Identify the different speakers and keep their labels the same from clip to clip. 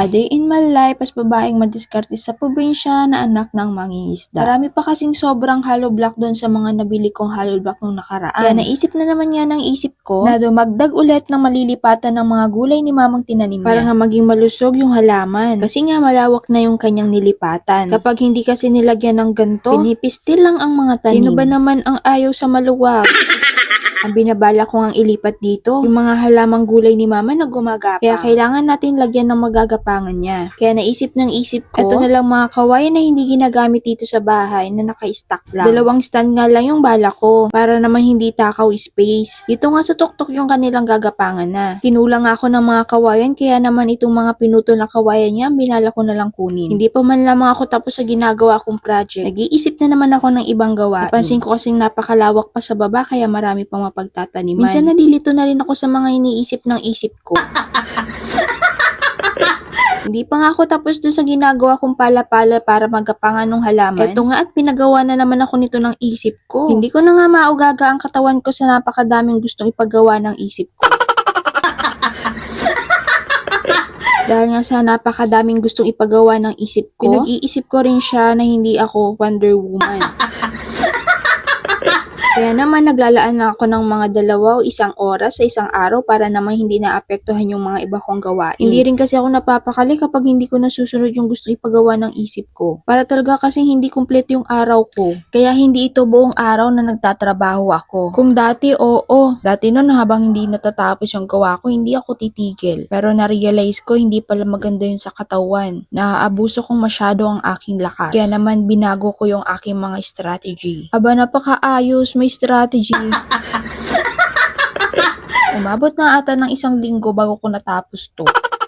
Speaker 1: A day in my life as babaeng madiskarte sa probinsya na anak ng mangingisda. Marami pa kasing sobrang hollow block doon sa mga nabili kong hollow block nung nakaraan. Kaya naisip na naman yan ng isip ko na dumagdag ulit ng malilipatan ng mga gulay ni mamang tinanim niya. Para nga maging malusog yung halaman. Kasi nga malawak na yung kanyang nilipatan. Kapag hindi kasi nilagyan ng ganto, pinipistil lang ang mga tanim. Sino ba naman ang ayaw sa maluwag? Ang binabala ko ang ilipat dito, yung mga halamang gulay ni mama na gumagapang. Kaya kailangan natin lagyan ng magagapangan niya. Kaya naisip ng isip ko, ito na lang mga kawayan na hindi ginagamit dito sa bahay na naka-stack lang. 2 stand nga lang yung bala ko, para naman hindi takaw space. Dito nga sa tuktok yung kanilang gagapangan na. Tinulang ako ng mga kawayan, kaya naman itong mga pinutol na kawayan niya, binala ko na lang kunin. Hindi pa man lamang ako tapos sa ginagawa kong project. Nag-iisip na naman ako ng ibang gawain. Napansin ko kasing napakalawak pa sa baba, kaya marami pang pagtataniman. Minsan nalilito na rin ako sa mga iniisip ng isip ko. Hindi pa nga ako tapos doon sa ginagawa kong pala-pala para magapangan ng halaman. Eto nga at pinagawa na naman ako nito ng isip ko. Hindi ko na nga maugaga ang katawan ko sa napakadaming gustong ipagawa ng isip ko. Dahil nga sa napakadaming gustong ipagawa ng isip ko, pinag-iisip ko rin siya na hindi ako Wonder Woman. Kaya naman naglalaan na ako ng mga 2 o 1 oras sa isang araw para naman hindi naapektuhan yung mga iba kong gawain. Hindi rin kasi ako napapakali kapag hindi ko nasusunod yung gusto ipagawa ng isip ko. Para talaga kasi hindi kompleto yung araw ko. Kaya hindi ito buong araw na nagtatrabaho ako. Kung dati, dati nun habang hindi natatapos yung gawa ko, hindi ako titigil. Pero na-realize ko hindi pala maganda yun sa katawan. Naaabuso kong masyado ang aking lakas. Kaya naman binago ko yung aking mga strategy. Aba, napakaayos, may strategy. Umabot na ata ng 1 linggo bago ko natapos to.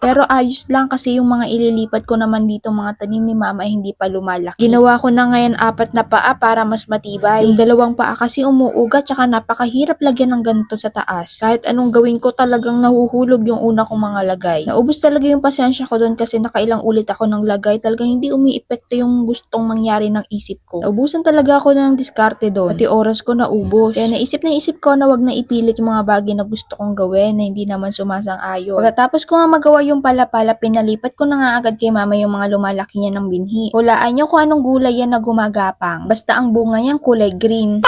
Speaker 1: Pero ayos lang kasi yung mga ililipat ko naman dito mga tanim ni mama ay hindi pa lumalaki. Ginawa ko na ngayon 4 na paa para mas matibay. Yung 2 paa kasi umuugat tsaka napakahirap lagyan ng ganito sa taas. Kahit anong gawin ko talagang nahuhulog yung una kong mga lagay. Naubos talaga yung pasensya ko doon kasi nakailang ulit ako ng lagay. Talagang hindi umiepekto yung gustong mangyari ng isip ko. Naubusan talaga ako ng diskarte doon. Pati oras ko naubos. Kaya naisip ko na wag na ipilit yung mga bagay na gusto kong gawin na hindi naman sumasang-ayon. Pagkatapos ko nga magawa yung pala-pala, pinalipat ko na nga agad kay mama yung mga lumalaki niya ng binhi. Hulaan nyo kung anong gulay yan na gumagapang. Basta ang bunga niyang kulay green.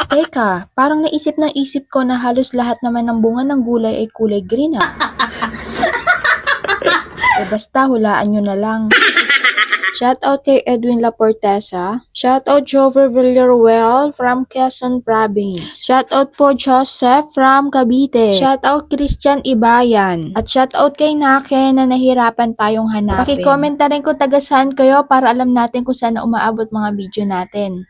Speaker 1: Teka, parang naisip ng isip ko na halos lahat naman ng bunga ng gulay ay kulay green basta hulaan nyo na lang. Shoutout kay Edwin Laportesa. Shoutout Jover Villaruel from Quezon Province. Shoutout po Joseph from Cavite. Shoutout Christian Ibayan. At shoutout kay Nake na nahirapan tayong hanapin. Paki-comment na rin kung taga saan kayo para alam natin kung saan umaabot mga video natin.